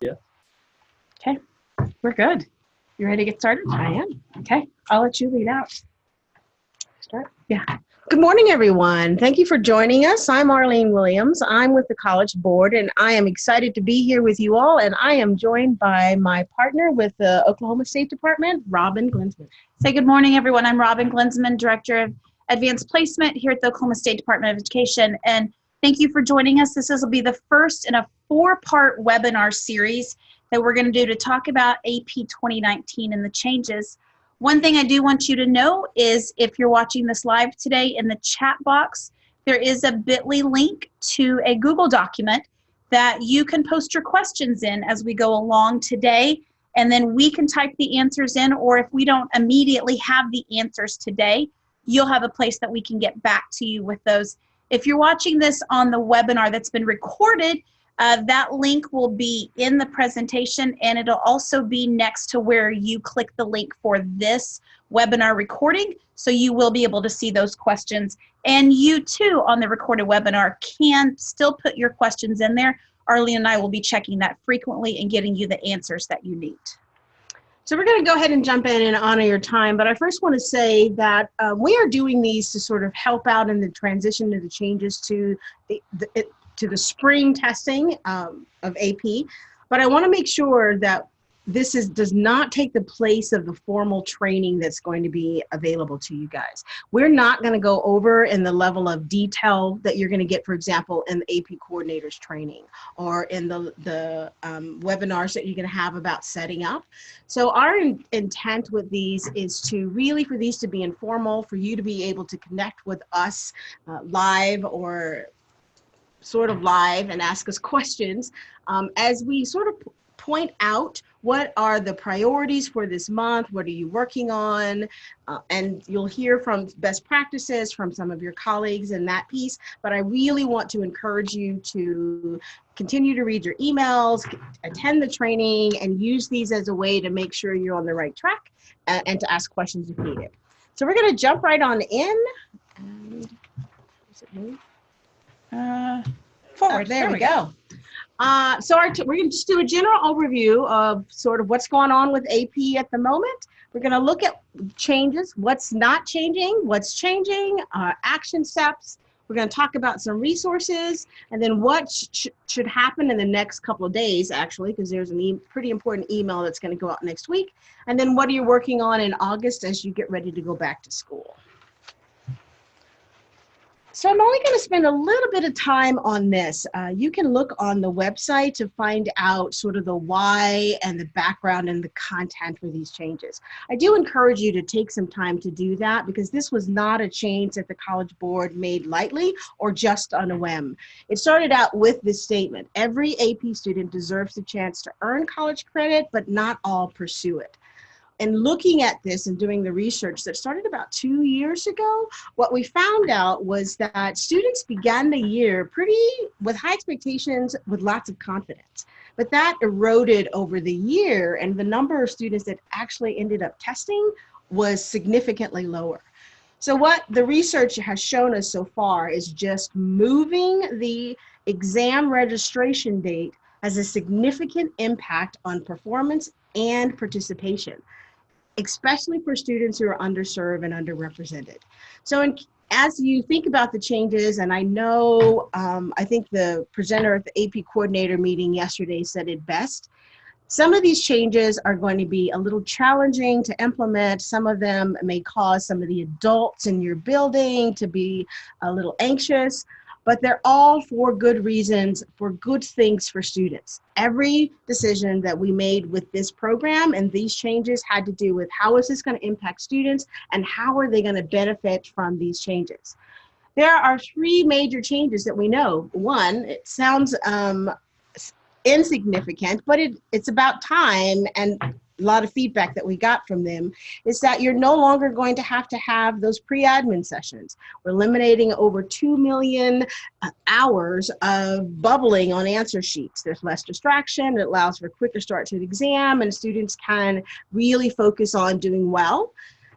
Yeah. Okay, we're good. You ready to get started? I am. Okay, I'll let you lead out. Start. Yeah. Good morning, everyone. Thank you for joining us. I'm Arlene Williams. I'm with the College Board, and I am excited to be here with you all. And I am joined by my partner with the Oklahoma State Department, Robbyn Glinnsman. Say good morning, everyone. I'm Robbyn Glinnsman, Director of Advanced Placement here at the Oklahoma State Department of Education. And thank you for joining us. This will be the first in a 4-part webinar series that we're going to do to talk about AP 2019 and the changes. One thing I do want you to know is if you're watching this live today, in the chat box, there is a bit.ly link to a Google document that you can post your questions in as we go along today, and then we can type the answers in, or if we don't immediately have the answers today, you'll have a place that we can get back to you with those. If you're watching this on the webinar that's been recorded, that link will be in the presentation, and it'll also be next to where you click the link for this webinar recording, so you will be able to see those questions. And you too, on the recorded webinar, can still put your questions in there. Arlene and I will be checking that frequently and getting you the answers that you need. So we're going to go ahead and jump in and honor your time, but I first want to say that we are doing these to sort of help out in the transition to the changes to the spring testing of AP, but I want to make sure that this does not take the place of the formal training that's going to be available to you guys. We're not going to go over in the level of detail that you're going to get, for example, in the AP coordinators training or in the webinars that you're going to have about setting up. So our intent with these is to really, for these to be informal, for you to be able to connect with us live or sort of live and ask us questions as we sort of point out what are the priorities for this month, what are you working on, and you'll hear from best practices from some of your colleagues in that piece, but I really want to encourage you to continue to read your emails, attend the training, and use these as a way to make sure you're on the right track and to ask questions if needed. So we're going to jump right on in. And, does it move? Forward. There we go. So we're going to just do a general overview of sort of what's going on with AP at the moment. We're going to look at changes, what's not changing, what's changing, action steps. We're going to talk about some resources, and then what should happen in the next couple of days, actually, because there's a pretty important email that's going to go out next week. And then what are you working on in August as you get ready to go back to school? So I'm only going to spend a little bit of time on this. You can look on the website to find out sort of the why and the background and the content for these changes. I do encourage you to take some time to do that, because this was not a change that the College Board made lightly or just on a whim. It started out with this statement: every AP student deserves the chance to earn college credit, but not all pursue it. And looking at this and doing the research that started about 2 years ago, what we found out was that students began the year with high expectations, with lots of confidence. But that eroded over the year, and the number of students that actually ended up testing was significantly lower. So what the research has shown us so far is just moving the exam registration date has a significant impact on performance and participation, especially for students who are underserved and underrepresented. So as you think about the changes, and I know, I think the presenter at the AP coordinator meeting yesterday said it best, some of these changes are going to be a little challenging to implement. Some of them may cause some of the adults in your building to be a little anxious, but they're all for good reasons, for good things for students. Every decision that we made with this program and these changes had to do with how is this going to impact students and how are they going to benefit from these changes. There are 3 major changes that we know. One, it sounds insignificant, but it's about time, and a lot of feedback that we got from them is that you're no longer going to have those pre-admin sessions. We're eliminating over 2 million hours of bubbling on answer sheets. There's less distraction. It allows for a quicker start to the exam, and students can really focus on doing well.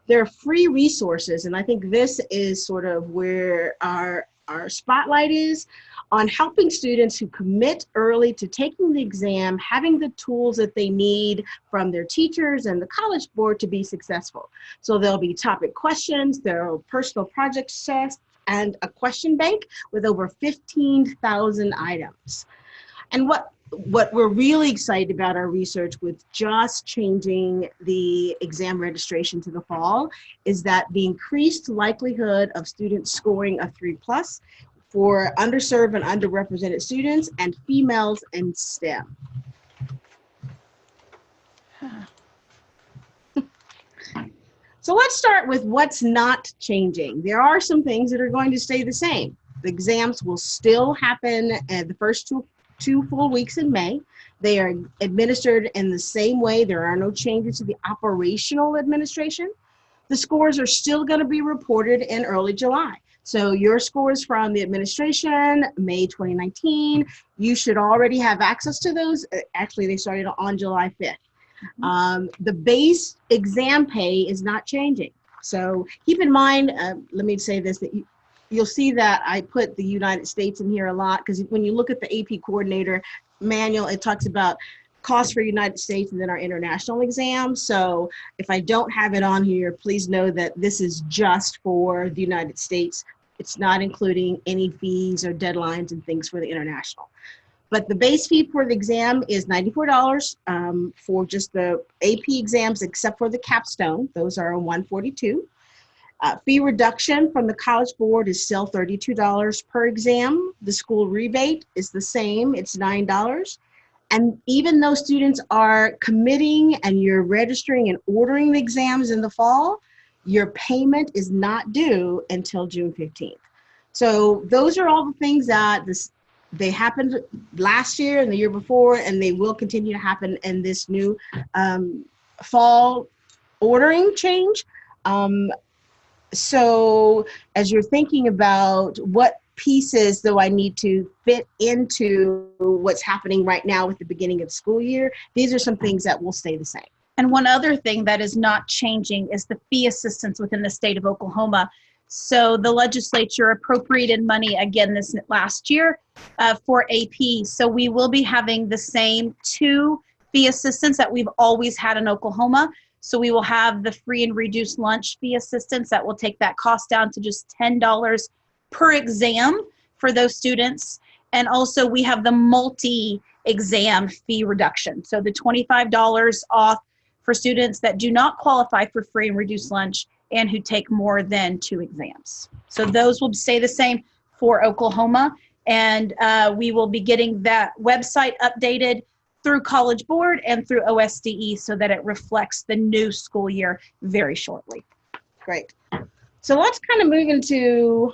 There are free resources, and I think this is sort of where our our spotlight is on helping students who commit early to taking the exam, having the tools that they need from their teachers and the College Board to be successful. So there'll be topic questions, there are personal project tests, and a question bank with over 15,000 items. And what we're really excited about our research with just changing the exam registration to the fall is that the increased likelihood of students scoring a 3+ for underserved and underrepresented students and females in STEM. So let's start with what's not changing. There are some things that are going to stay the same. The exams will still happen at the first two full weeks in May. They are administered in the same way. There are no changes to the operational administration. The scores are still going to be reported in early July. So your scores from the administration, May 2019, you should already have access to those. Actually, they started on July 5th. The base exam pay is not changing. So keep in mind, let me say this, that you'll see that I put the United States in here a lot, because when you look at the AP coordinator manual, it talks about costs for United States and then our international exams. So if I don't have it on here, please know that this is just for the United States. It's not including any fees or deadlines and things for the international. But the base fee for the exam is $94 for just the AP exams, except for the capstone. Those are $142. Fee reduction from the College Board is still $32 per exam. The school rebate is the same, it's $9. And even though students are committing and you're registering and ordering the exams in the fall, your payment is not due until June 15th. So those are all the things that they happened last year and the year before, and they will continue to happen in this new fall ordering change. So as you're thinking about what pieces do I need to fit into what's happening right now with the beginning of the school year, these are some things that will stay the same. And one other thing that is not changing is the fee assistance within the state of Oklahoma. So the legislature appropriated money again this last year for AP. So we will be having the same 2 fee assistance that we've always had in Oklahoma. So we will have the free and reduced lunch fee assistance that will take that cost down to just $10 per exam for those students. And also we have the multi-exam fee reduction. So the $25 off for students that do not qualify for free and reduced lunch and who take more than 2 exams. So those will stay the same for Oklahoma. And we will be getting that website updated through College Board and through OSDE so that it reflects the new school year very shortly. Great. So let's kind of move into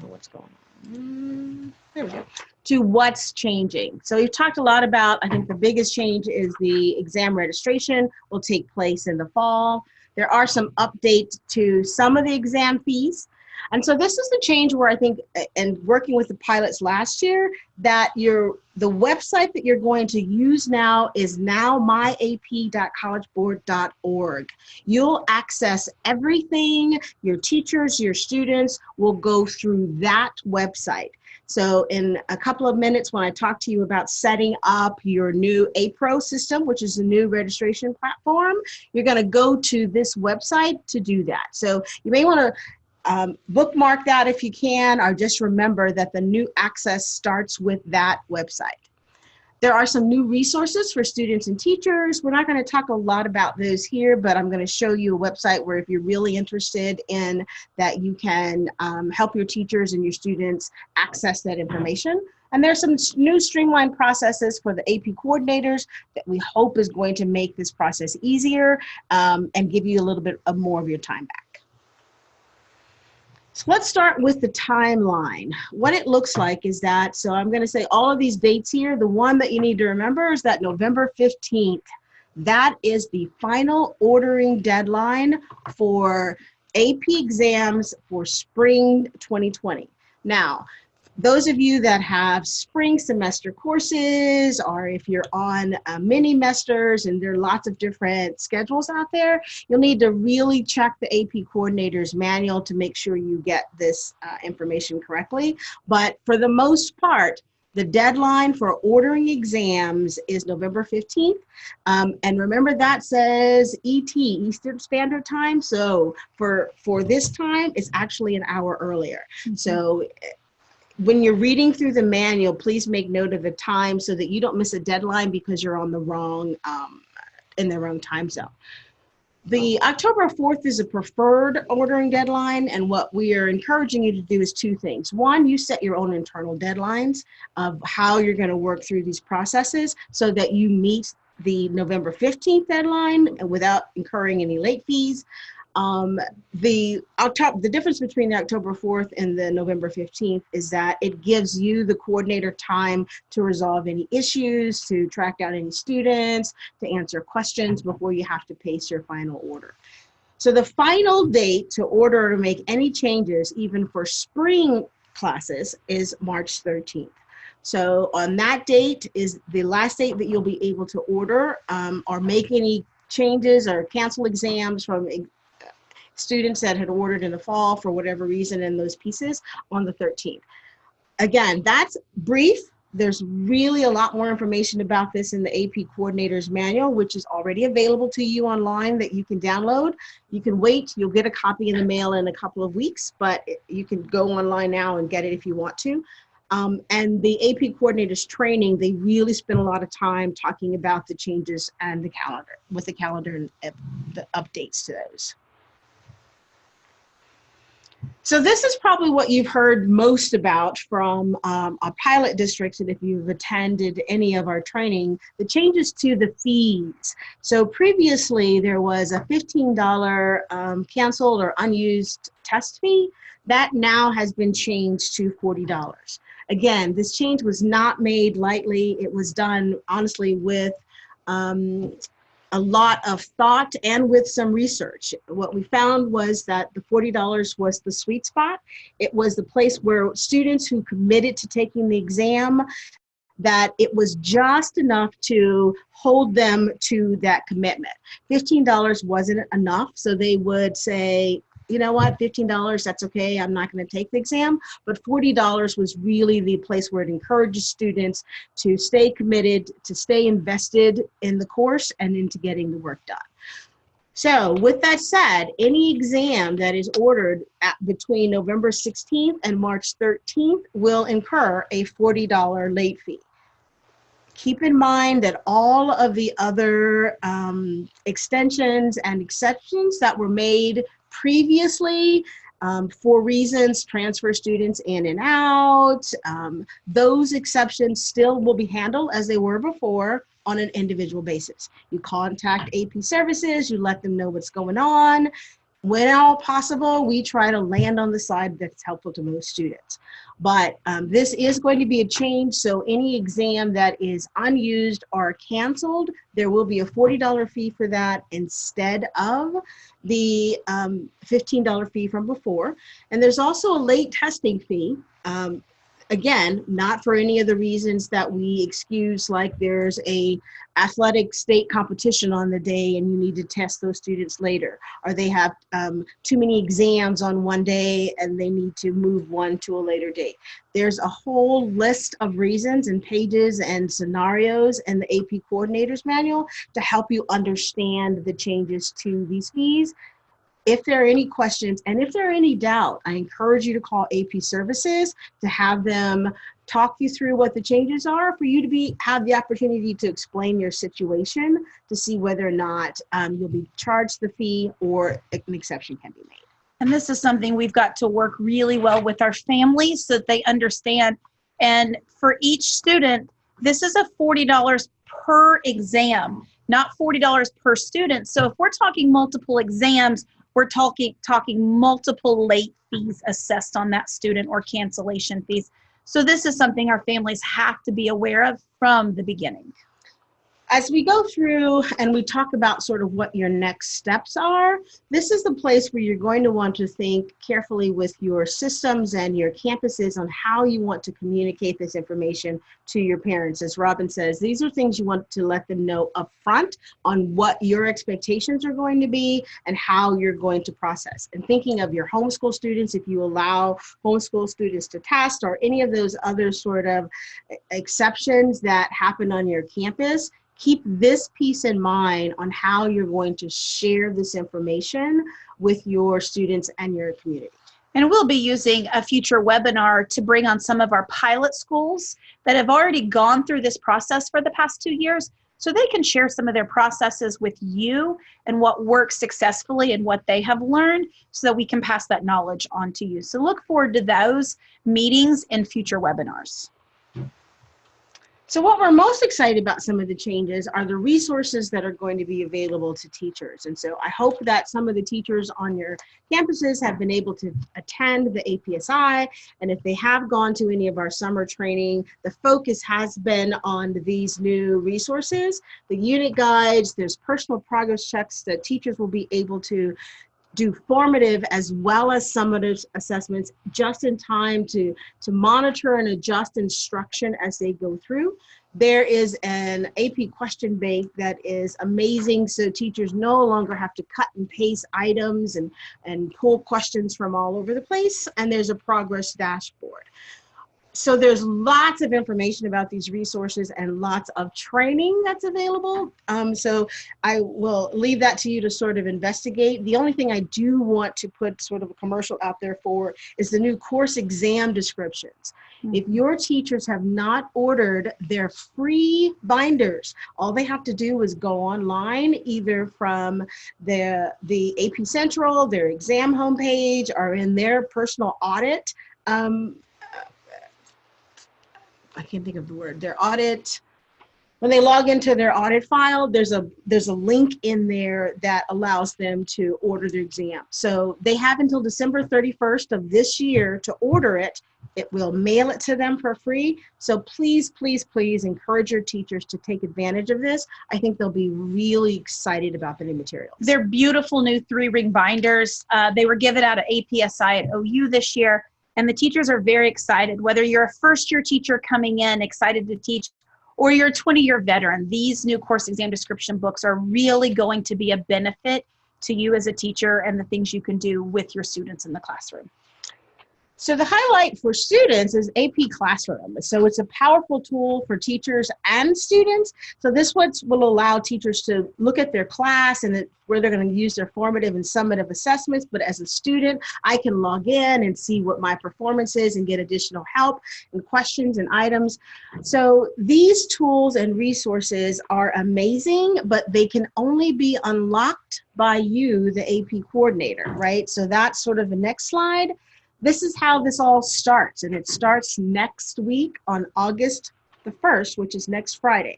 what's going on. There we go. To what's changing. So we've talked a lot about, I think the biggest change is the exam registration will take place in the fall. There are some updates to some of the exam fees. And so this is the change where I think, and working with the pilots last year, that the website that you're going to use now is now myap.collegeboard.org. You'll access everything. Your teachers, your students will go through that website. So in a couple of minutes, when I talk to you about setting up your new APRO system, which is a new registration platform, you're going to go to this website to do that. So you may want to bookmark that if you can, or just remember that the new access starts with that website. There are some new resources for students and teachers. We're not going to talk a lot about those here, but I'm going to show you a website where if you're really interested in that, you can help your teachers and your students access that information. And there's some new streamlined processes for the AP coordinators that we hope is going to make this process easier and give you a little bit more of your time back. So let's start with the timeline. What it looks like is that, so I'm going to say all of these dates here. The one that you need to remember is that November 15th. That is the final ordering deadline for AP exams for spring 2020. Now, those of you that have spring semester courses, or if you're on mini semesters, and there are lots of different schedules out there, you'll need to really check the AP coordinator's manual to make sure you get this information correctly. But for the most part, the deadline for ordering exams is November 15th. And remember, that says ET, Eastern Standard Time. So for this time, it's actually an hour earlier. Mm-hmm. So when you're reading through the manual, please make note of the time so that you don't miss a deadline because you're on the wrong, in the wrong time zone. The October 4th is a preferred ordering deadline, and what we are encouraging you to do is two things. One, you set your own internal deadlines of how you're going to work through these processes so that you meet the November 15th deadline without incurring any late fees. The difference between the October 4th and the November 15th is that it gives you, the coordinator, time to resolve any issues, to track down any students, to answer questions before you have to pace your final order. So the final date to order or make any changes, even for spring classes, is March 13th. So on that date is the last date that you'll be able to order or make any changes or cancel exams from students that had ordered in the fall for whatever reason in those pieces on the 13th. Again, that's brief. There's really a lot more information about this in the AP Coordinator's Manual, which is already available to you online that you can download. You can wait. You'll get a copy in the mail in a couple of weeks, but you can go online now and get it if you want to. And the AP Coordinator's training, they really spend a lot of time talking about the changes and the calendar, with the calendar and the updates to those. So this is probably what you've heard most about from our pilot districts, and if you've attended any of our training, the changes to the fees. So previously there was a $15 canceled or unused test fee. That now has been changed to $40. Again, this change was not made lightly. It was done honestly with a lot of thought and with some research. What we found was that the $40 was the sweet spot. It was the place where students who committed to taking the exam, that it was just enough to hold them to that commitment. $15 wasn't enough, so they would say, you know what, $15, that's okay, I'm not going to take the exam. But $40 was really the place where it encourages students to stay committed, to stay invested in the course and into getting the work done. So with that said, any exam that is ordered between November 16th and March 13th will incur a $40 late fee. Keep in mind that all of the other extensions and exceptions that were made previously for reasons, transfer students in and out, those exceptions still will be handled as they were before on an individual basis. You contact AP services, you let them know what's going on. When at all possible, we try to land on the side that's helpful to most students. But this is going to be a change, so any exam that is unused or canceled, there will be a $40 fee for that instead of the $15 fee from before. And there's also a late testing fee. Again, not for any of the reasons that we excuse, like there's a athletic state competition on the day and you need to test those students later, or they have too many exams on one day and they need to move one to a later date. There's a whole list of reasons and pages and scenarios in the AP Coordinator's Manual to help you understand the changes to these fees. If there are any questions and if there are any doubt, I encourage you to call AP Services to have them talk you through what the changes are, for you to have the opportunity to explain your situation to see whether or not you'll be charged the fee or an exception can be made. And this is something we've got to work really well with our families so that they understand. And for each student, this is a $40 per exam, not $40 per student. So if we're talking multiple exams, we're talking multiple late fees assessed on that student or cancellation fees. So this is something our families have to be aware of from the beginning. as we go through and we talk about sort of what your next steps are, this is the place where you're going to want to think carefully with your systems and your campuses on how you want to communicate this information to your parents. As Robbyn says, these are things you want to let them know up front on what your expectations are going to be and how you're going to process. And thinking of your homeschool students, if you allow homeschool students to test or any of those other sort of exceptions that happen on your campus, keep this piece in mind on how you're going to share this information with your students and your community. And we'll be using a future webinar to bring on some of our pilot schools that have already gone through this process for the past 2 years, so they can share some of their processes with you and what works successfully and what they have learned, so that we can pass that knowledge on to you. So look forward to those meetings in future webinars. So what we're most excited about some of the changes are the resources that are going to be available to teachers. And so I hope that some of the teachers on your campuses have been able to attend the APSI. And if they have gone to any of our summer training, the focus has been on these new resources, the unit guides, there's personal progress checks that teachers will be able to do formative as well as summative assessments just in time to monitor and adjust instruction as they go through. There is an AP question bank that is amazing, so teachers no longer have to cut and paste items and pull questions from all over the place, and there's a progress dashboard. So there's lots of information about these resources and lots of training that's available. So I will leave that to you to sort of investigate. The only thing I do want to put sort of a commercial out there for is the new course exam descriptions. If your teachers have not ordered their free binders, all they have to do is go online, either from the AP Central, their exam homepage, or in their personal audit. I can't think of the word, their audit. When they log into their audit file, there's a link in there that allows them to order their exam. So they have until December 31st of this year to order it. It will mail it to them for free. So please, please, please encourage your teachers to take advantage of this. I think they'll be really excited about the new materials. They're beautiful new 3-ring binders. They were given out at APSI at OU this year. And the teachers are very excited, whether you're a first-year teacher coming in, excited to teach, or you're a 20-year veteran. These new course exam description books are really going to be a benefit to you as a teacher and the things you can do with your students in the classroom. So the highlight for students is AP Classroom. So it's a powerful tool for teachers and students. So this will allow teachers to look at their class and where they're going to use their formative and summative assessments. But as a student, I can log in and see what my performance is and get additional help and questions and items. So these tools and resources are amazing, but they can only be unlocked by you, the AP coordinator, right? So that's sort of the next slide. This is how this all starts, and it starts next week on August the 1st, which is next Friday.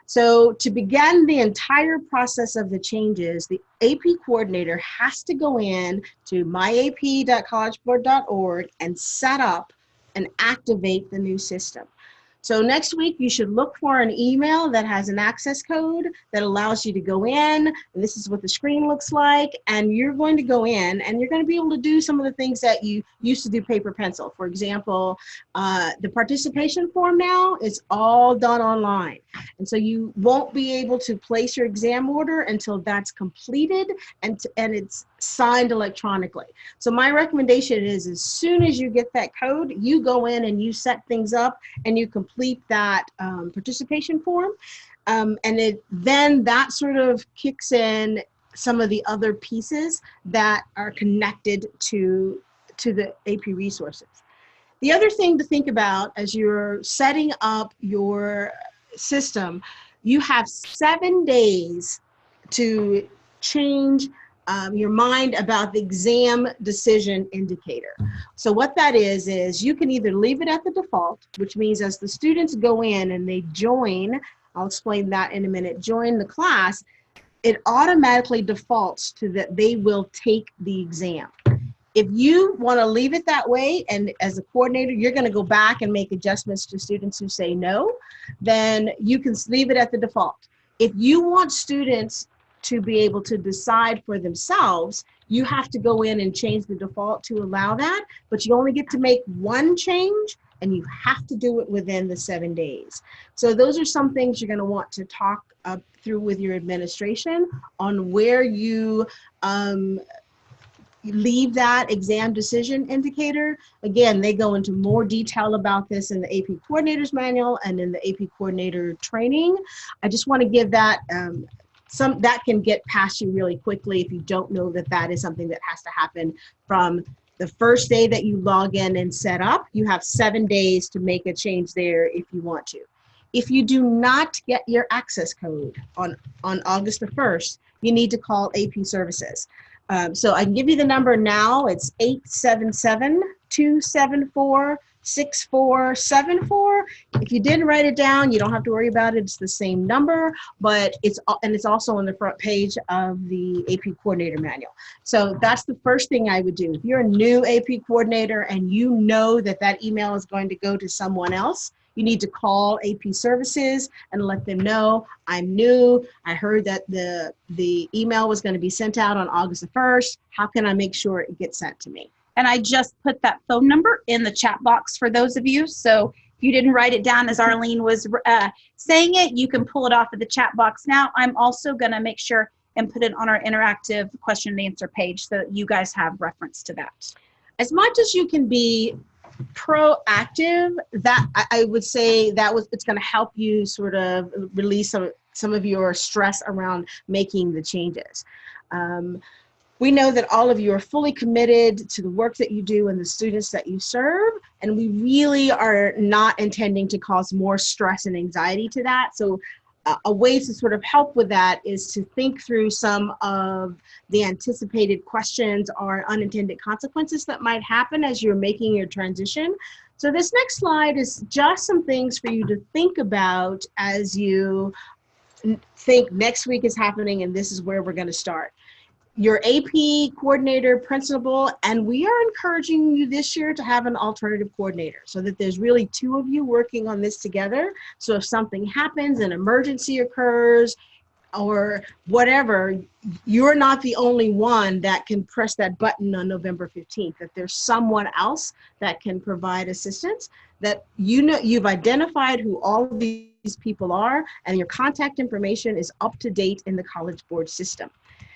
So to begin the entire process of the changes, the AP coordinator has to go in to myap.collegeboard.org and set up and activate the new system. So next week, you should look for an email that has an access code that allows you to go in, and this is what the screen looks like, and you're going to go in, and you're going to be able to do some of the things that you used to do paper pencil. For example, the participation form now is all done online, and so you won't be able to place your exam order until that's completed and it's signed electronically. So my recommendation is as soon as you get that code, you go in and you set things up and you complete that participation form. Then that sort of kicks in some of the other pieces that are connected to the AP resources. The other thing to think about as you're setting up your system, you have 7 days to change your mind about the exam decision indicator. So what that is you can either leave it at the default, which means as the students go in and they join, I'll explain that in a minute, join the class, it automatically defaults to that they will take the exam. If you want to leave it that way, and as a coordinator, you're going to go back and make adjustments to students who say no, then you can leave it at the default. If you want students to be able to decide for themselves, you have to go in and change the default to allow that, but you only get to make one change, and you have to do it within the 7 days. So those are some things you're going to want to talk through with your administration on where you leave that exam decision indicator. Again, they go into more detail about this in the AP Coordinator's Manual and in the AP Coordinator Training. I just want to give that that can get past you really quickly if you don't know that that is something that has to happen from the first day that you log in and set up. You have 7 days to make a change there if you want to. If you do not get your access code on August the 1st, you need to call AP Services. So I can give you the number now. It's 877-274-6474. If you didn't write it down, you don't have to worry about it. It's the same number, but it's also on the front page of the AP Coordinator Manual. So that's the first thing I would do. If you're a new AP coordinator and you know that that email is going to go to someone else, you need to call AP Services and let them know, I'm new. I heard that the email was going to be sent out on August the 1st. How can I make sure it gets sent to me? And I just put that phone number in the chat box for those of you. So if you didn't write it down as Arlene was saying it, you can pull it off of the chat box now. I'm also going to make sure and put it on our interactive question and answer page so that you guys have reference to that. As much as you can be proactive, that I would say it's going to help you sort of release some of your stress around making the changes. We know that all of you are fully committed to the work that you do and the students that you serve, and we really are not intending to cause more stress and anxiety to that. So a way to sort of help with that is to think through some of the anticipated questions or unintended consequences that might happen as you're making your transition. So this next slide is just some things for you to think about as you think next week is happening and this is where we're going to start. Your AP coordinator, principal, and we are encouraging you this year to have an alternative coordinator so that there's really 2 of you working on this together. So if something happens, an emergency occurs, or whatever, you're not the only one that can press that button on November 15th, that there's someone else that can provide assistance, that you've identified who all of these people are, and your contact information is up to date in the College Board system.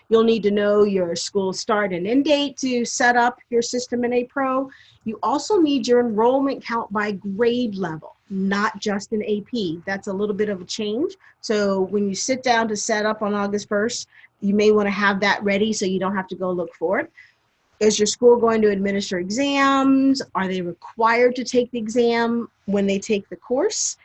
You'll need to know your school start and end date to set up your system in APRO. You also need your enrollment count by grade level, not just in AP. That's a little bit of a change. So when you sit down to set up on August 1st, you may want to have that ready so you don't have to go look for it. Is your school going to administer exams? Are they required to take the exam when they take the course?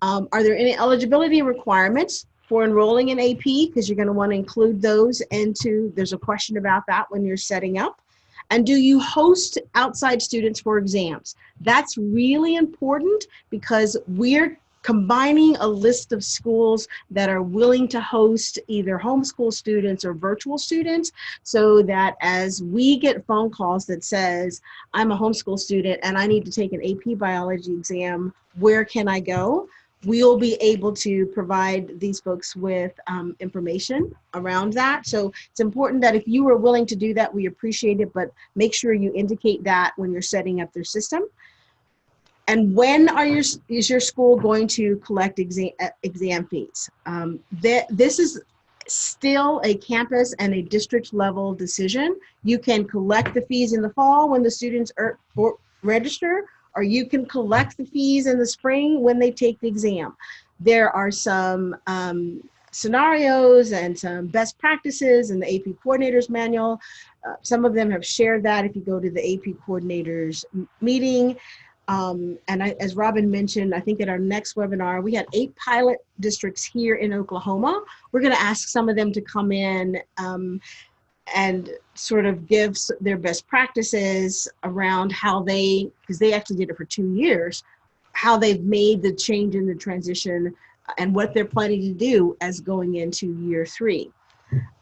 Are there any eligibility requirements for enrolling in AP, because you're going to want to include those there's a question about that when you're setting up. And do you host outside students for exams? That's really important because we're combining a list of schools that are willing to host either homeschool students or virtual students, so that as we get phone calls that says, I'm a homeschool student and I need to take an AP biology exam, where can I go? We'll be able to provide these folks with information around that. So it's important that if you are willing to do that, we appreciate it, but make sure you indicate that when you're setting up their system. And when is your school going to collect exam fees? This is still a campus and a district level decision. You can collect the fees in the fall when the students register, or you can collect the fees in the spring when they take the exam. There are some scenarios and some best practices in the AP Coordinator's Manual. Some of them have shared that if you go to the AP Coordinators meeting. As Robbyn mentioned, I think at our next webinar, we had 8 pilot districts here in Oklahoma. We're gonna ask some of them to come in and sort of give their best practices around how because they actually did it for 2 years, how they've made the change in the transition and what they're planning to do as going into year 3.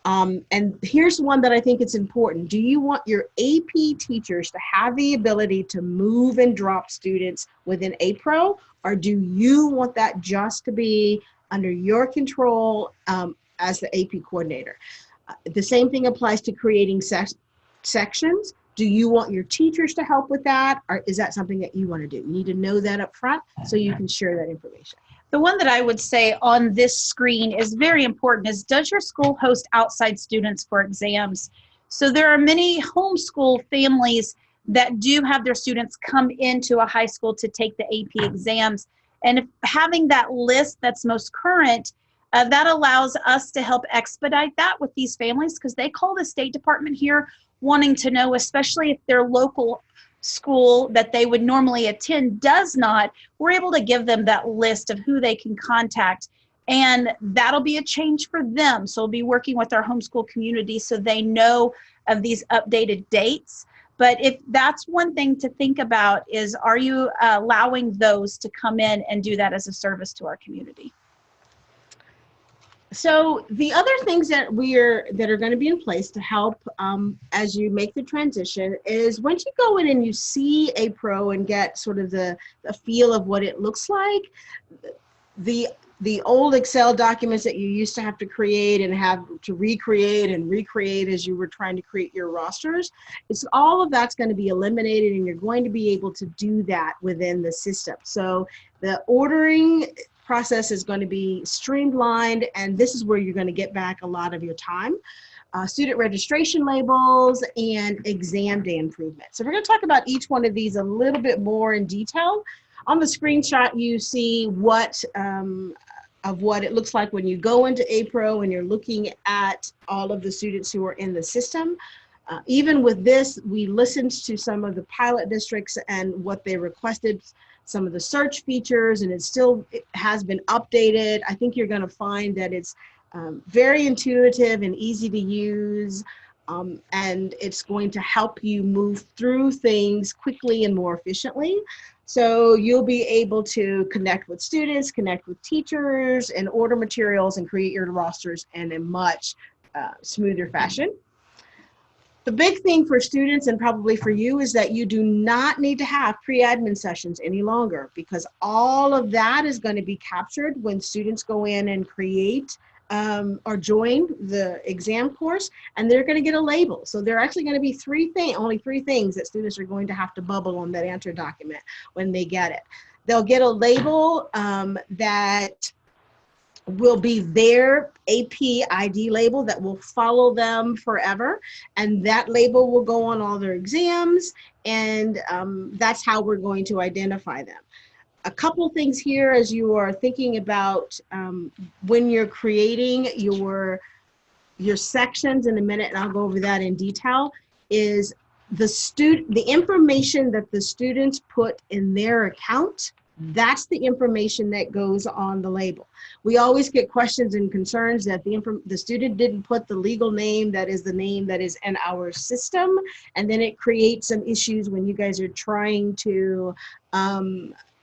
And here's one that I think it's important. Do you want your AP teachers to have the ability to move and drop students within APRO, or do you want that just to be under your control as the AP coordinator. The same thing applies to creating sections. Do you want your teachers to help with that, or is that something that you want to do? You need to know that up front so you can share that information. The one that I would say on this screen is very important is, does your school host outside students for exams? So there are many homeschool families that do have their students come into a high school to take the AP exams. And if having that list that's most current, that allows us to help expedite that with these families, because they call the State Department here wanting to know, especially if their local school that they would normally attend does not, we're able to give them that list of who they can contact. And that'll be a change for them. So we'll be working with our homeschool community so they know of these updated dates. But if that's one thing to think about is, are you allowing those to come in and do that as a service to our community? So the other things that are going to be in place to help as you make the transition is, once you go in and you see a pro and get sort of the feel of what it looks like, the old Excel documents that you used to have to create and have to recreate as you were trying to create your rosters, all of that's going to be eliminated, and you're going to be able to do that within the system. So the ordering process is going to be streamlined, and this is where you're going to get back a lot of your time. Student registration labels and exam day improvements. So we're going to talk about each one of these a little bit more in detail. On the screenshot, you see what it looks like when you go into APRO and you're looking at all of the students who are in the system. Even with this, we listened to some of the pilot districts and what they requested, some of the search features, and it has been updated. I think you're going to find that it's very intuitive and easy to use, and it's going to help you move through things quickly and more efficiently. So you'll be able to connect with students, connect with teachers, and order materials and create your rosters in a much smoother fashion. The big thing for students, and probably for you, is that you do not need to have pre-admin sessions any longer, because all of that is going to be captured when students go in and create or join the exam course, and they're going to get a label. So there are actually going to be only three things that students are going to have to bubble on that answer document when they get it. They'll get a label that will be their AP ID label that will follow them forever, and that label will go on all their exams, and that's how we're going to identify them. A couple things here as you are thinking about when you're creating your sections in a minute, and I'll go over that in detail, is the information that the students put in their account. That's the information that goes on the label. We always get questions and concerns that the student didn't put the legal name that is the name that is in our system, and then it creates some issues when you guys are trying to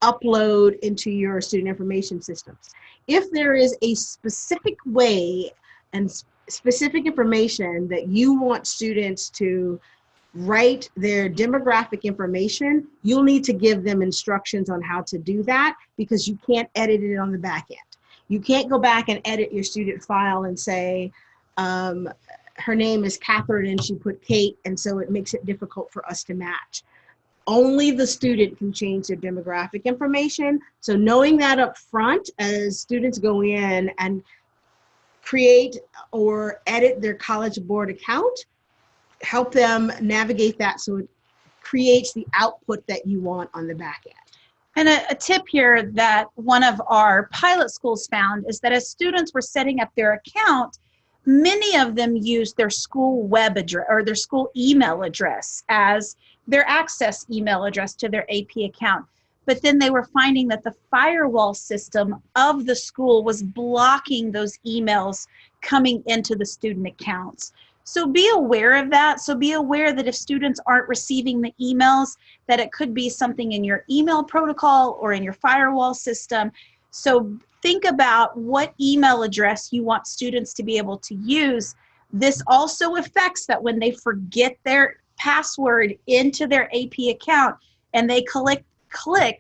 upload into your student information systems. If there is a specific way and specific information that you want students to write their demographic information, you'll need to give them instructions on how to do that, because you can't edit it on the back end. You can't go back and edit your student file and say, her name is Catherine and she put Kate, and so it makes it difficult for us to match. Only the student can change their demographic information. So knowing that up front as students go in and create or edit their College Board account, help them navigate that so it creates the output that you want on the back end. And a tip here that one of our pilot schools found is that as students were setting up their account, many of them used their school web address or their school email address as their access email address to their AP account. But then they were finding that the firewall system of the school was blocking those emails coming into the student accounts. So be aware of that. So be aware that if students aren't receiving the emails, that it could be something in your email protocol or in your firewall system. So think about what email address you want students to be able to use. This also affects that when they forget their password into their AP account and they click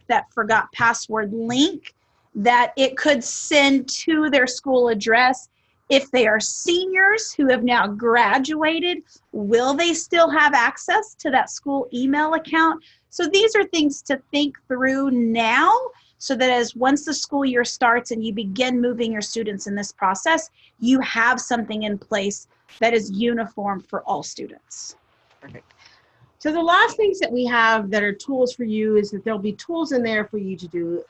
that forgot password link, that it could send to their school address. If they are seniors who have now graduated, will they still have access to that school email account? So these are things to think through now, so that as once the school year starts and you begin moving your students in this process, you have something in place that is uniform for all students. Perfect. So the last things that we have that are tools for you is that there'll be tools in there for you to do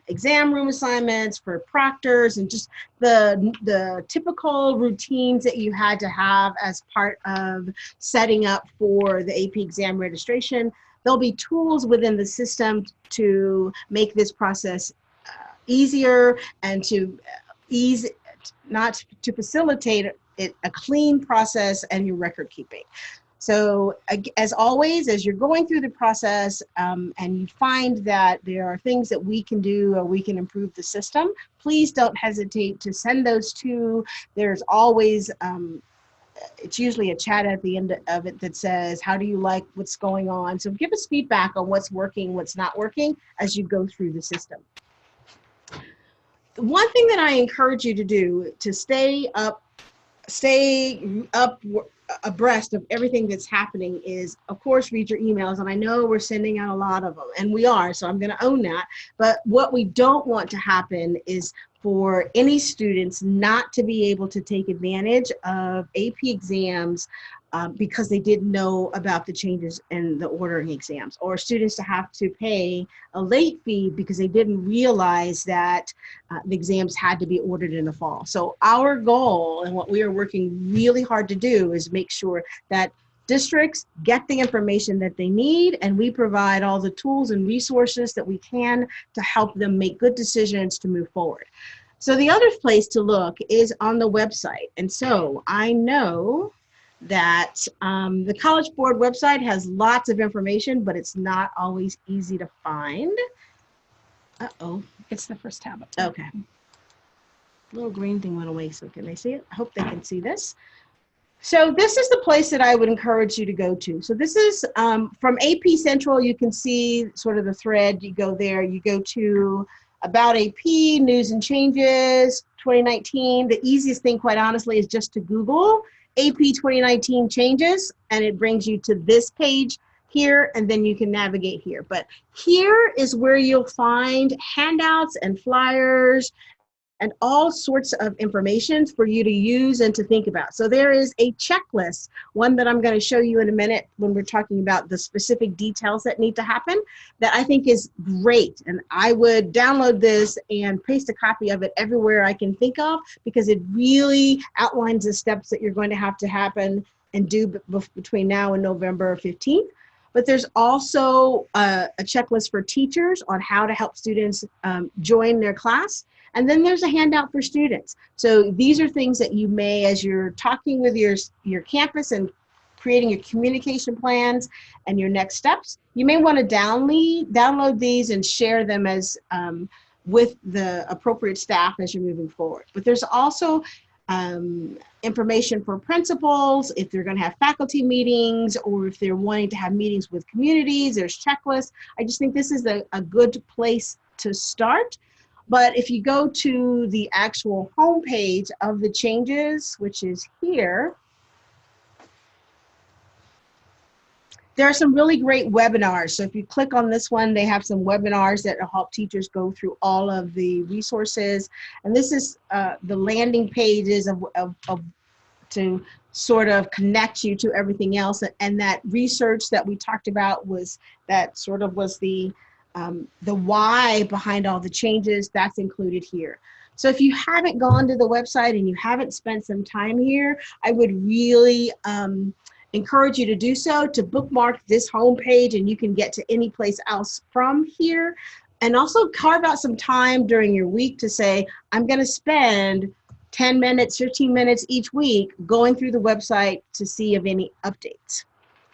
exam room assignments, for proctors, and just the typical routines that you had to have as part of setting up for the AP exam registration. There'll be tools within the system to make this process easier and to not to facilitate it, a clean process and your record keeping. So as always, as you're going through the process and you find that there are things that we can do or we can improve the system, please don't hesitate to send those to. There's always, it's usually a chat at the end of it that says, how do you like what's going on? So give us feedback on what's working, what's not working as you go through the system. One thing that I encourage you to do to stay up abreast of everything that's happening is, of course, read your emails. And I know we're sending out a lot of them, and we are, so I'm going to own that. But what we don't want to happen is for any students not to be able to take advantage of AP exams because they didn't know about the changes in the ordering exams, or students to have to pay a late fee because they didn't realize that the exams had to be ordered in the fall. So our goal and what we are working really hard to do is make sure that districts get the information that they need, and we provide all the tools and resources that we can to help them make good decisions to move forward. So the other place to look is on the website. And so I know that the College Board website has lots of information, but it's not always easy to find. Uh-oh. It's the first tab. Okay. Little green thing went away, so can they see it? I hope they can see this. So this is the place that I would encourage you to go to. So this is from AP Central. You can see sort of the thread. You go there, you go to About AP, News and Changes, 2019. The easiest thing, quite honestly, is just to Google AP 2019 changes, and it brings you to this page here, and then you can navigate here. But here is where you'll find handouts and flyers and all sorts of information for you to use and to think about. So there is a checklist, one that I'm going to show you in a minute when we're talking about the specific details that need to happen, that I think is great. And I would download this and paste a copy of it everywhere I can think of, because it really outlines the steps that you're going to have to happen and do between now and November 15th. But there's also a checklist for teachers on how to help students join their class. And then there's a handout for students. So these are things that you may, as you're talking with your campus and creating your communication plans and your next steps, you may want to download these and share them as with the appropriate staff as you're moving forward. But there's also information for principals, if they're going to have faculty meetings, or if they're wanting to have meetings with communities, there's checklists. I just think this is a good place to start. But if you go to the actual homepage of the changes, which is here, there are some really great webinars. So if you click on this one, they have some webinars that will help teachers go through all of the resources. And this is the landing pages to sort of connect you to everything else. And that research that we talked about was the why behind all the changes. That's included here. So if you haven't gone to the website and you haven't spent some time here, I would really encourage you to do so, to bookmark this homepage, and you can get to any place else from here. And also carve out some time during your week to say, I'm going to spend 10 minutes, 15 minutes each week going through the website to see if any updates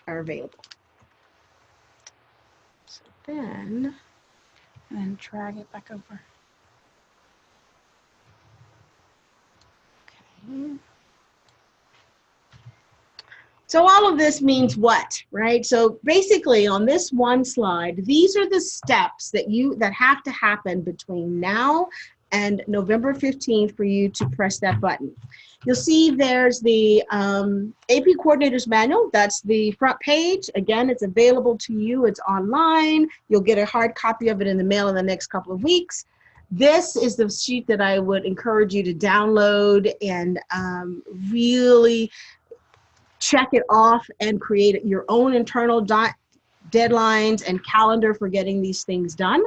are available. So then, And then drag it back over. okay. So all of this means what, right? So basically on this one slide, these are the steps that have to happen between now and November 15th for you to press that button. You'll see there's the AP Coordinator's Manual. That's the front page. Again, it's available to you. It's online. You'll get a hard copy of it in the mail in the next couple of weeks. This is the sheet that I would encourage you to download and really check it off and create your own internal deadlines and calendar for getting these things done.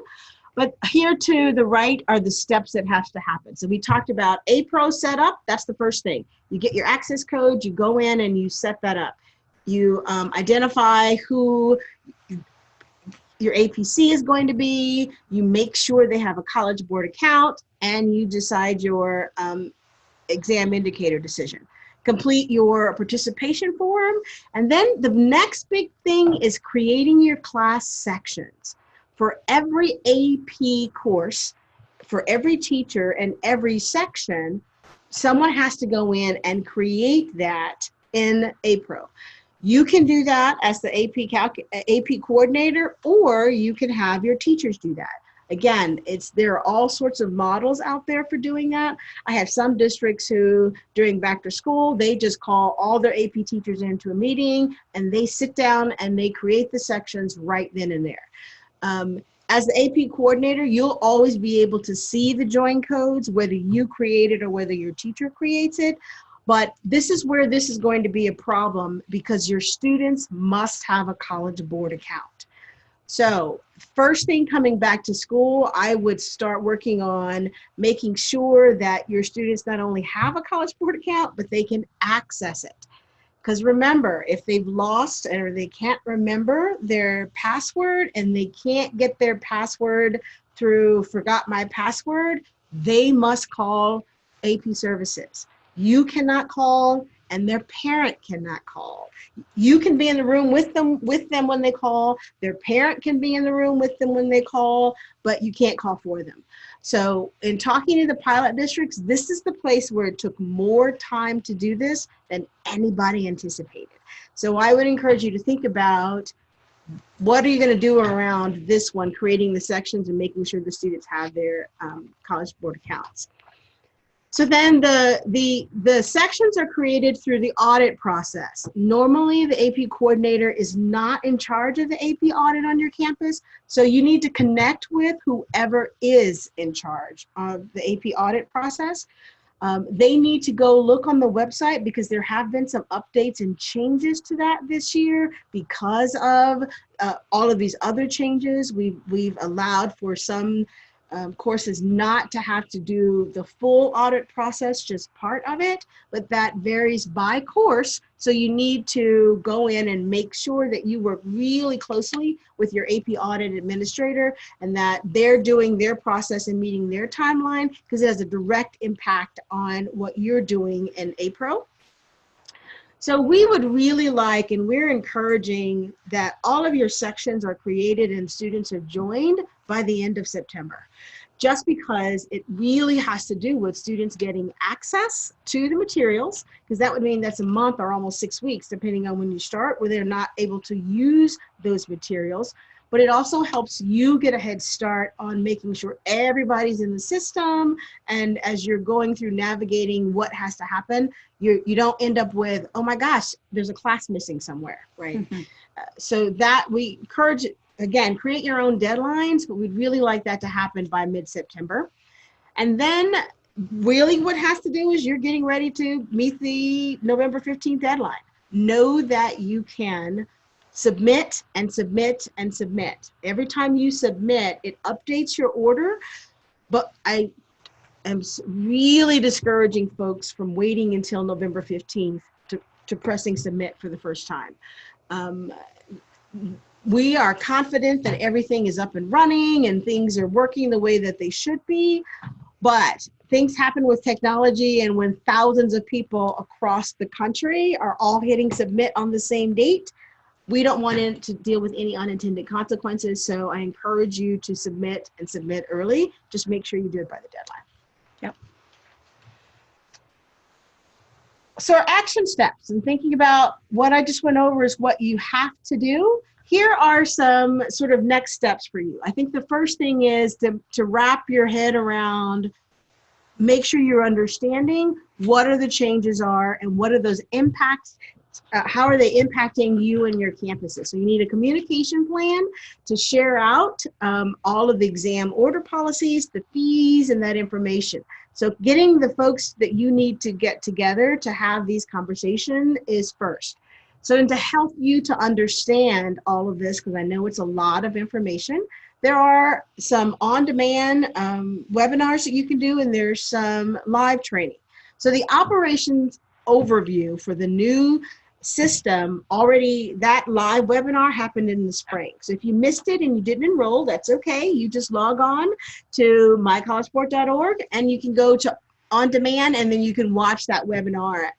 But here to the right are the steps that have to happen. So we talked about APRO setup. That's the first thing. You get your access code, you go in and you set that up. You identify who your APC is going to be. You make sure they have a College Board account, and you decide your exam indicator decision. Complete your participation form, and then the next big thing is creating your class sections. For every AP course, for every teacher and every section, someone has to go in and create that in APRO. You can do that as the AP coordinator, or you can have your teachers do that. Again, there are all sorts of models out there for doing that. I have some districts who, during back to school, they just call all their AP teachers into a meeting, and they sit down and they create the sections right then and there. As the AP coordinator, you'll always be able to see the join codes, whether you create it or whether your teacher creates it. But this is where this is going to be a problem, because your students must have a College Board account. So first thing coming back to school, I would start working on making sure that your students not only have a College Board account, but they can access it. Because remember, if they've lost or they can't remember their password and they can't get their password through forgot my password, they must call AP services. You cannot call, and their parent cannot call. You can be in the room with them when they call. Their parent can be in the room with them when they call, but you can't call for them. So in talking to the pilot districts, this is the place where it took more time to do this than anybody anticipated. So I would encourage you to think about, what are you going to do around this one, creating the sections and making sure the students have their College Board accounts. So then the sections are created through the audit process. Normally, the AP coordinator is not in charge of the AP audit on your campus, so you need to connect with whoever is in charge of the AP audit process. They need to go look on the website, because there have been some updates and changes to that this year because of all of these other changes. We've allowed for some courses not to have to do the full audit process, just part of it, but that varies by course. So you need to go in and make sure that you work really closely with your AP audit administrator and that they're doing their process and meeting their timeline, because it has a direct impact on what you're doing in APRO. So we would really like, and we're encouraging, that all of your sections are created and students are joined by the end of September, just because it really has to do with students getting access to the materials, because that would mean that's a month or almost 6 weeks, depending on when you start, where they're not able to use those materials. But it also helps you get a head start on making sure everybody's in the system. And as you're going through navigating what has to happen, you don't end up with, oh my gosh, there's a class missing somewhere, right? Mm-hmm. So that we encourage, again, create your own deadlines, but we'd really like that to happen by mid-September. And then really what has to do is you're getting ready to meet the November 15th deadline. Know that you can submit and submit and submit. Every time you submit, it updates your order, but I am really discouraging folks from waiting until November 15th to pressing submit for the first time. We are confident that everything is up and running and things are working the way that they should be, but things happen with technology, and when thousands of people across the country are all hitting submit on the same date, we don't want it to deal with any unintended consequences. So I encourage you to submit and submit early. Just make sure you do it by the deadline. Yep. So our action steps, and thinking about what I just went over is what you have to do. Here are some sort of next steps for you. I think the first thing is to wrap your head around, make sure you're understanding what are the changes are and what are those impacts, how are they impacting you and your campuses. So you need a communication plan to share out all of the exam order policies, the fees, and that information. So getting the folks that you need to get together to have these conversations is first. So and to help you to understand all of this, because I know it's a lot of information, there are some on-demand webinars that you can do, and there's some live training. So the operations overview for the new system, already that live webinar happened in the spring. So if you missed it and you didn't enroll, that's okay. You just log on to mycollegesport.org and you can go to on demand, and then you can watch that webinar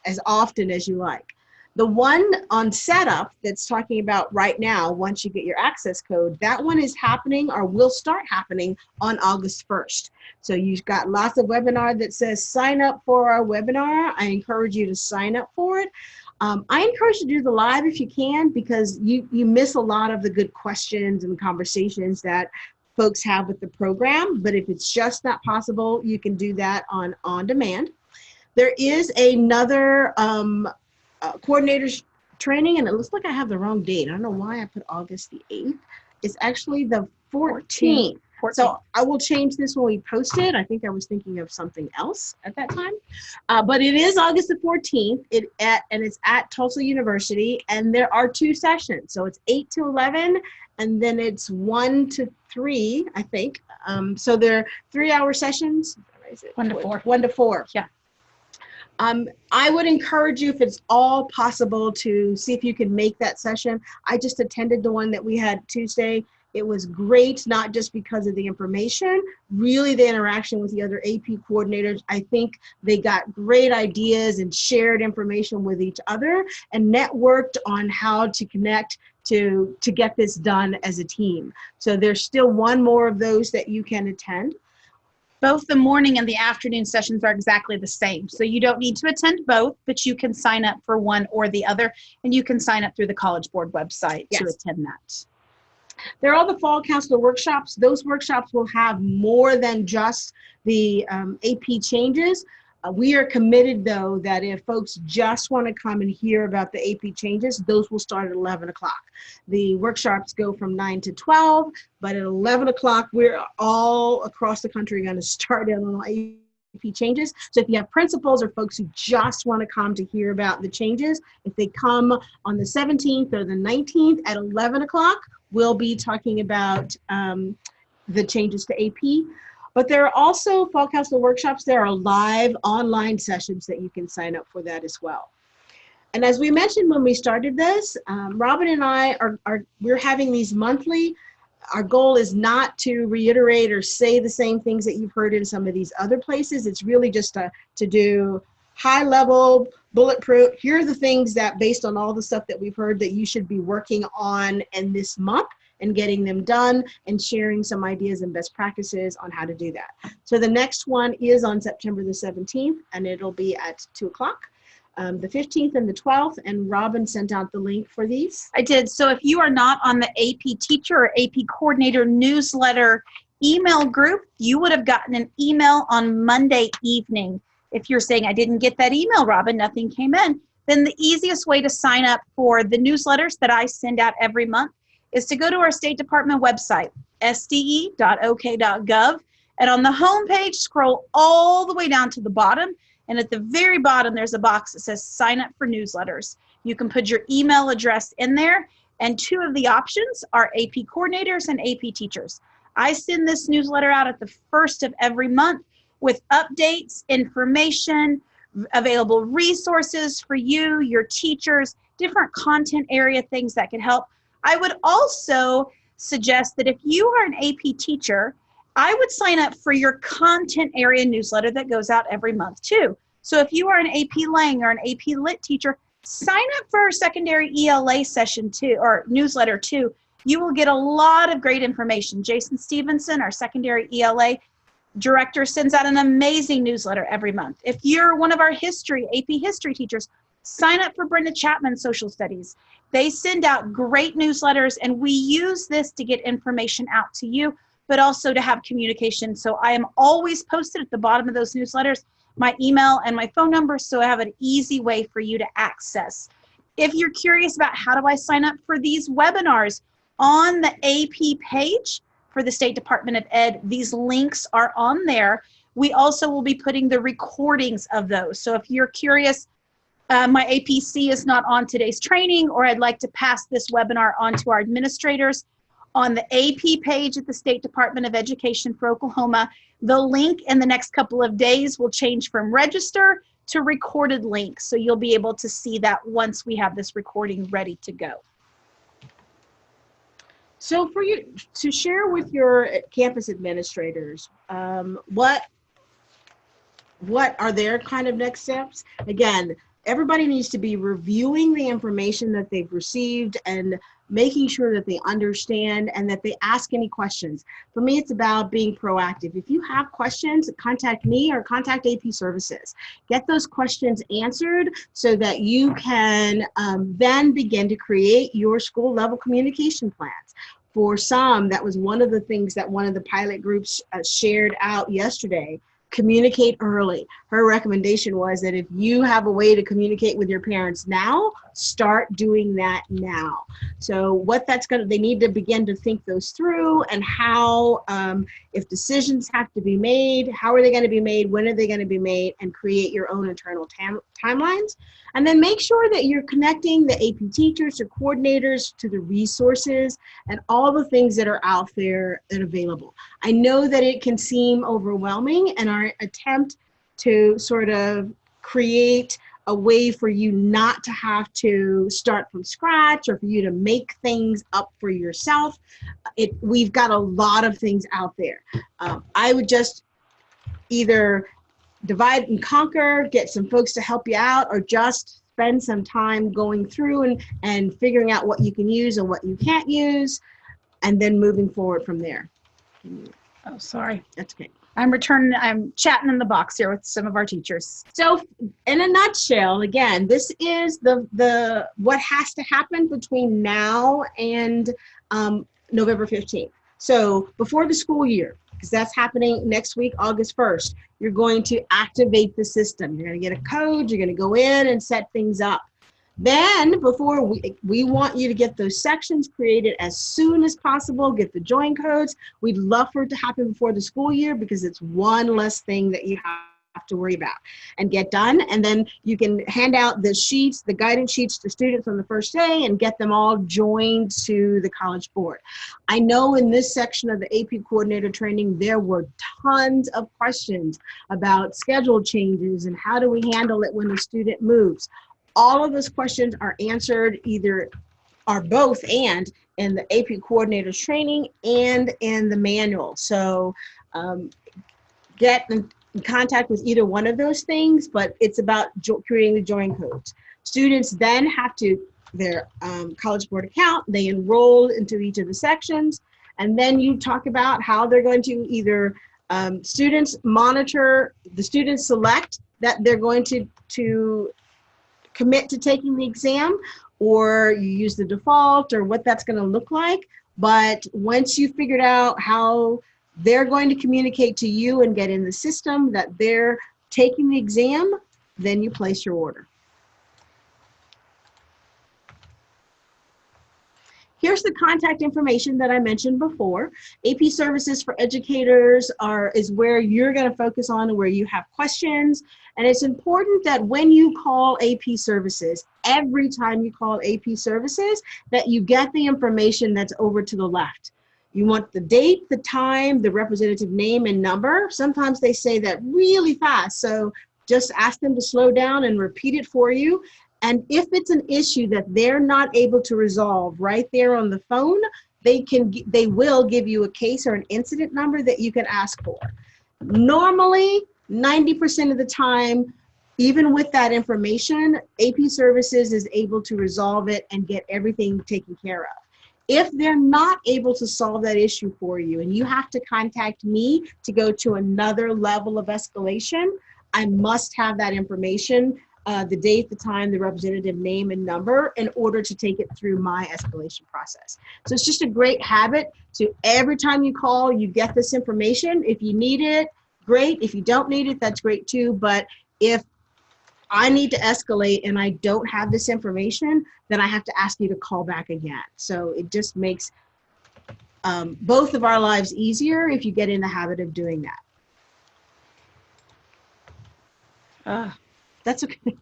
as often as you like. The one on setup that's talking about right now, once you get your access code, that one is happening or will start happening on August 1st. So you've got lots of webinar that says sign up for our webinar. I encourage you to sign up for it. I encourage you to do the live if you can, because you miss a lot of the good questions and conversations that folks have with the program. But if it's just not possible, you can do that on demand. There is another coordinators training, and it looks like I have the wrong date. I don't know why I put August the 8th. It's actually the 14th. So I will change this when we post it. I think I was thinking of something else at that time. But it is August the 14th, and it's at Tulsa University, and there are 2 sessions. So it's 8 to 11, and then it's 1 to 3, I think. So they're 3-hour sessions. 1 to 4. 1 to 4. Yeah. I would encourage you, if it's all possible, to see if you can make that session. I just attended the one that we had Tuesday. It was great, not just because of the information, really the interaction with the other AP coordinators. I think they got great ideas and shared information with each other and networked on how to connect to get this done as a team. So there's still one more of those that you can attend. Both the morning and the afternoon sessions are exactly the same. So you don't need to attend both, but you can sign up for one or the other, and you can sign up through the College Board website to attend that. There are the fall counselor workshops. Those workshops will have more than just the AP changes. We are committed, though, that if folks just want to come and hear about the AP changes, those will start at 11 o'clock. The workshops go from 9 to 12, but at 11 o'clock, we're all across the country going to start on AP changes. So if you have principals or folks who just want to come to hear about the changes, if they come on the 17th or the 19th at 11 o'clock, we'll be talking about the changes to AP. But there are also fall counselor workshops. There are live online sessions that you can sign up for that as well. And as we mentioned when we started this, Robbyn and I we're having these monthly. Our goal is not to reiterate or say the same things that you've heard in some of these other places. It's really just to do high level, bulletproof. Here are the things that, based on all the stuff that we've heard, that you should be working on in this month and getting them done and sharing some ideas and best practices on how to do that. So the next one is on September the 17th, and it'll be at 2 o'clock. The 15th and the 12th, and Robbyn sent out the link for these. I did. So if you are not on the AP teacher or AP coordinator newsletter email group, you would have gotten an email on Monday evening. If you're saying, I didn't get that email, Robbyn, nothing came in, then the easiest way to sign up for the newsletters that I send out every month is to go to our State Department website, sde.ok.gov, and on the home page, scroll all the way down to the bottom, and at the very bottom, there's a box that says sign up for newsletters. You can put your email address in there, and 2 of the options are AP coordinators and AP teachers. I send this newsletter out at the first of every month with updates, information, available resources for you, your teachers, different content area things that can help. I would also suggest that if you are an AP teacher, I would sign up for your content area newsletter that goes out every month too. So if you are an AP Lang or an AP Lit teacher, sign up for our secondary ELA session too, or newsletter too. You will get a lot of great information. Jason Stevenson, our secondary ELA, director sends out an amazing newsletter every month. If you're one of our AP history teachers, sign up for Brenda Chapman's Social Studies. They send out great newsletters, and we use this to get information out to you, but also to have communication. So I am always posted at the bottom of those newsletters, my email and my phone number, so I have an easy way for you to access. If you're curious about how do I sign up for these webinars, on the AP page for the State Department of Ed, these links are on there. We also will be putting the recordings of those. So if you're curious, my APC is not on today's training, or I'd like to pass this webinar on to our administrators, on the AP page at the State Department of Education for Oklahoma, the link in the next couple of days will change from register to recorded link. So you'll be able to see that once we have this recording ready to go. So for you to share with your campus administrators, what are their kind of next steps? Again, everybody needs to be reviewing the information that they've received and making sure that they understand and that they ask any questions. For me, it's about being proactive. If you have questions, contact me or contact AP Services. Get those questions answered so that you can then begin to create your school level communication plans. For some, that was one of the things that one of the pilot groups shared out yesterday. Communicate early. Her recommendation was that if you have a way to communicate with your parents now, start doing that now. So what that's going to, they need to begin to think those through, and how, if decisions have to be made, how are they going to be made, when are they going to be made, and create your own internal timelines. And then make sure that you're connecting the AP teachers or coordinators to the resources and all the things that are out there and available. I know that it can seem overwhelming, and our attempt to sort of create a way for you not to have to start from scratch or for you to make things up for yourself. We've got a lot of things out there. I would just either divide and conquer, get some folks to help you out, or just spend some time going through and figuring out what you can use and what you can't use, and then moving forward from there. Oh, sorry. That's okay. I'm chatting in the box here with some of our teachers. So in a nutshell, again, this is the what has to happen between now and November 15th. So before the school year, because that's happening next week, August 1st, you're going to activate the system. You're going to get a code, you're going to go in and set things up. Then before we want you to get those sections created as soon as possible, get the join codes. We'd love for it to happen before the school year, because it's one less thing that you have to worry about and get done. And then you can hand out the sheets, the guidance sheets to students on the first day and get them all joined to the College Board. I know in this section of the AP coordinator training, there were tons of questions about schedule changes and how do we handle it when a student moves. All of those questions are answered both and in the AP coordinators training and in the manual. So get in contact with either one of those things, but it's about creating the join codes. Students then have their College Board account, they enroll into each of the sections, and then you talk about how they're going to either students monitor, the students select that they're going to commit to taking the exam, or you use the default, or what that's going to look like. But once you've figured out how they're going to communicate to you and get in the system that they're taking the exam, then you place your order. Here's the contact information that I mentioned before. AP Services for Educators is where you're going to focus on and where you have questions. And it's important that when you call AP Services, every time you call AP Services, that you get the information that's over to the left. You want the date, the time, the representative name and number. Sometimes they say that really fast, so just ask them to slow down and repeat it for you. And if it's an issue that they're not able to resolve right there on the phone, they will give you a case or an incident number that you can ask for. Normally, 90% of the time, even with that information, AP Services is able to resolve it and get everything taken care of. If they're not able to solve that issue for you and you have to contact me to go to another level of escalation, I must have that information, the date, the time, the representative name and number in order to take it through my escalation process. So it's just a great habit to every time you call, you get this information. If you need it, great. If you don't need it, that's great too. But if I need to escalate and I don't have this information, then I have to ask you to call back again. So it just makes both of our lives easier if you get in the habit of doing that. That's okay.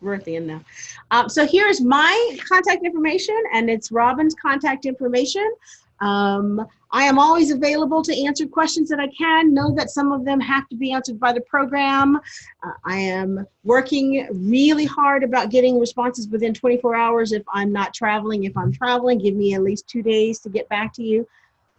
We're at the end now. So here's my contact information, and it's Robbyn's contact information. I am always available to answer questions that I can. Know that some of them have to be answered by the program. I am working really hard about getting responses within 24 hours if I'm not traveling. If I'm traveling, give me at least 2 days to get back to you.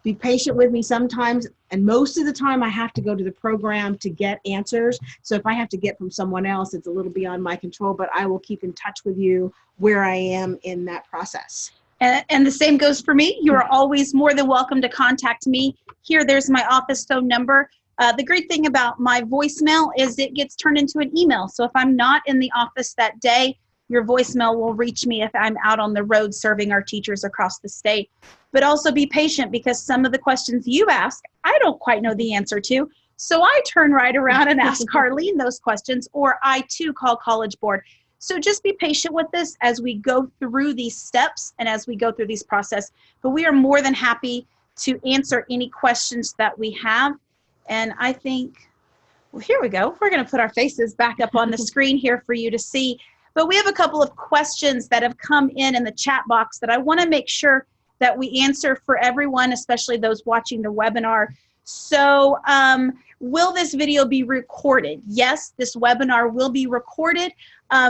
Be patient with me sometimes, and most of the time I have to go to the program to get answers. So if I have to get from someone else, it's a little beyond my control, but I will keep in touch with you where I am in that process. And the same goes for me. You are always more than welcome to contact me. Here, there's my office phone number. The great thing about my voicemail is it gets turned into an email. So if I'm not in the office that day, your voicemail will reach me if I'm out on the road serving our teachers across the state. But also be patient, because some of the questions you ask, I don't quite know the answer to. So I turn right around and ask Arlene those questions, or I too call College Board. So just be patient with this as we go through these steps and as we go through these process. But we are more than happy to answer any questions that we have. And I think, well, here we go. We're going to put our faces back up on the screen here for you to see. But we have a couple of questions that have come in the chat box that I want to make sure that we answer for everyone, especially those watching the webinar. So will this video be recorded? Yes, this webinar will be recorded.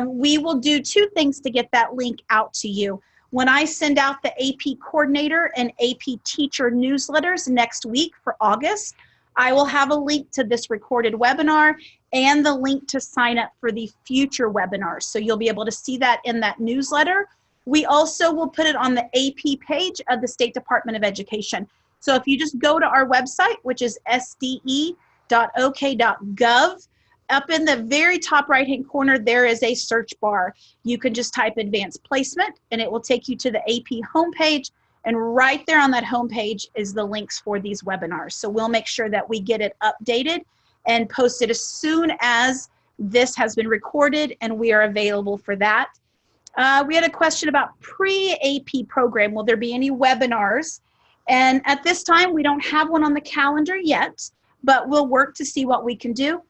We will do two things to get that link out to you. When I send out the AP coordinator and AP teacher newsletters next week for August, I will have a link to this recorded webinar and the link to sign up for the future webinars. So you'll be able to see that in that newsletter. We also will put it on the AP page of the State Department of Education. So if you just go to our website, which is sde.ok.gov, up in the very top right-hand corner, there is a search bar. You can just type advanced placement and it will take you to the AP homepage. And right there on that homepage is the links for these webinars. So we'll make sure that we get it updated and posted as soon as this has been recorded and we are available for that. We had a question about pre-AP program. Will there be any webinars? And at this time, we don't have one on the calendar yet, but we'll work to see what we can do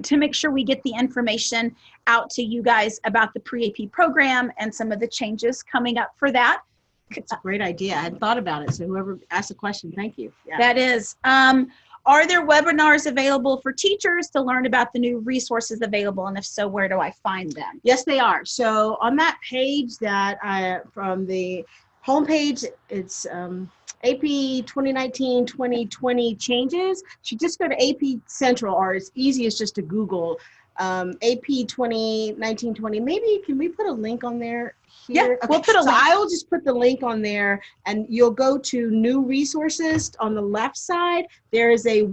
to make sure we get the information out to you guys about the pre-AP program and some of the changes coming up for that. It's a great idea. I hadn't thought about it. So whoever asked the question, thank you. Yeah. That is. Are there webinars available for teachers to learn about the new resources available? And if so, where do I find them? Yes, they are. So on that page that from the homepage, it's AP 2019-2020 changes. You just go to AP Central, or it's easiest just to Google AP 2019-20. Maybe can we put a link on there? Here? Yeah, okay. We'll put a link. I will just put the link on there, and you'll go to new resources on the left side. There is a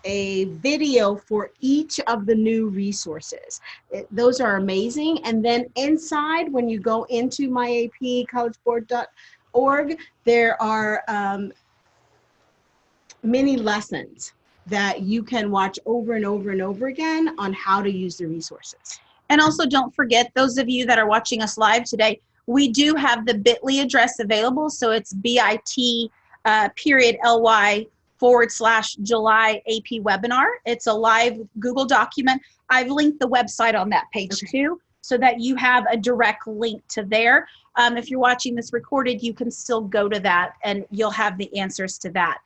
video for each of the new resources. Those are amazing. And then inside, when you go into myapcollegeboard.org, there are many lessons that you can watch over and over and over again on how to use the resources. And also don't forget, those of you that are watching us live today, we do have the bit.ly address available. So it's bit.ly/July AP webinar. It's a live Google document. I've linked the website on that page too, so that you have a direct link to there. If you're watching this recorded, you can still go to that and you'll have the answers to that.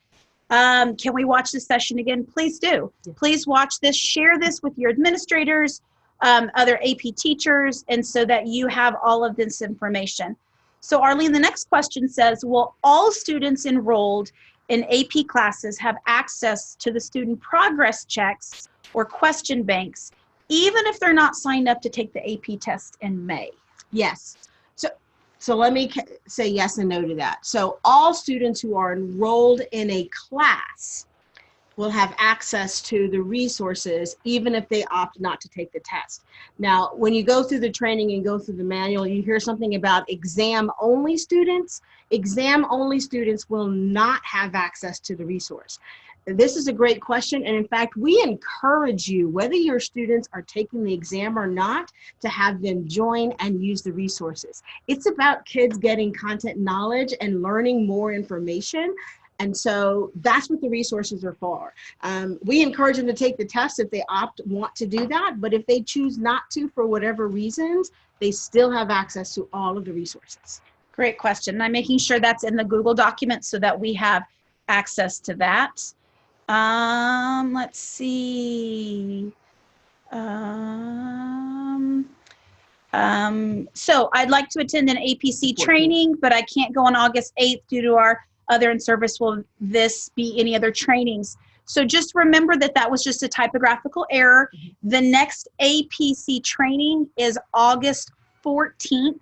Can we watch this session again? Please do. Please watch this, share this with your administrators, other AP teachers, and so that you have all of this information. So Arlene, the next question says, will all students enrolled in AP classes have access to the student progress checks or question banks, even if they're not signed up to take the AP test in May? Yes. So So let me say yes and no to that. So all students who are enrolled in a class will have access to the resources, even if they opt not to take the test. Now, when you go through the training and go through the manual, you hear something about exam-only students. Exam-only students will not have access to the resource. This is a great question, and in fact, we encourage you, whether your students are taking the exam or not, to have them join and use the resources. It's about kids getting content knowledge and learning more information, and so that's what the resources are for. We encourage them to take the test if they want to do that, but if they choose not to for whatever reasons, they still have access to all of the resources. Great question. I'm making sure that's in the Google document so that we have access to that. Let's see. So I'd like to attend an APC training, but I can't go on August 8th due to our other in-service. Will this be any other trainings? So just remember that that was just a typographical error. The next APC training is August 14th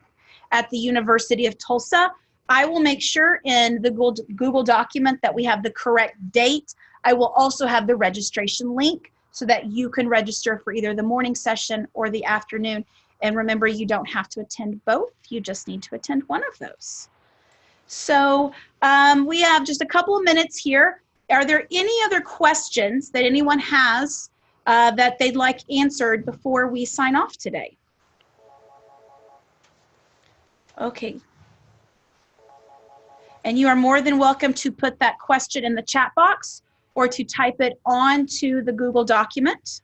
at the University of Tulsa. I will make sure in the Google document that we have the correct date. I will also have the registration link so that you can register for either the morning session or the afternoon. And remember, you don't have to attend both. You just need to attend one of those. So we have just a couple of minutes here. Are there any other questions that anyone has that they'd like answered before we sign off today? Okay. And you are more than welcome to put that question in the chat box or to type it onto the Google document.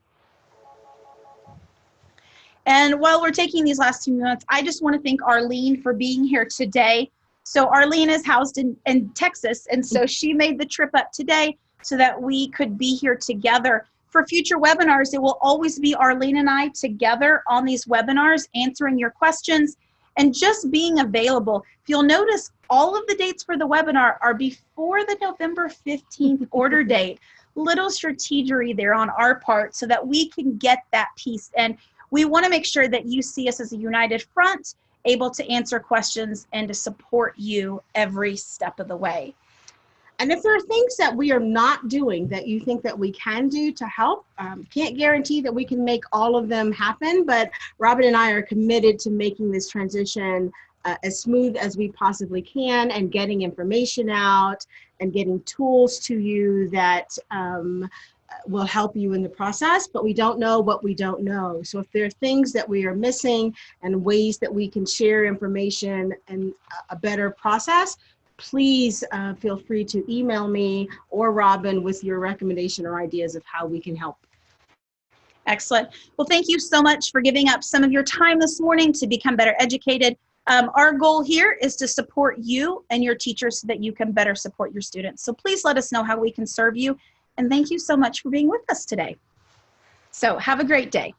And while we're taking these last 2 minutes, I just want to thank Arlene for being here today. So Arlene is housed in Texas, and so she made the trip up today so that we could be here together. For future webinars, it will always be Arlene and I together on these webinars, answering your questions and just being available. If you'll notice, all of the dates for the webinar are before the November 15th order date. Little strategery there on our part so that we can get that piece. And we want to make sure that you see us as a united front, able to answer questions and to support you every step of the way. And if there are things that we are not doing that you think that we can do to help, can't guarantee that we can make all of them happen, but Robbyn and I are committed to making this transition as smooth as we possibly can and getting information out and getting tools to you that will help you in the process, but we don't know what we don't know. So if there are things that we are missing and ways that we can share information and a better process, please feel free to email me or Robbyn with your recommendation or ideas of how we can help. Excellent. Well, thank you so much for giving up some of your time this morning to become better educated. Our goal here is to support you and your teachers so that you can better support your students. So please let us know how we can serve you. And thank you so much for being with us today. So have a great day.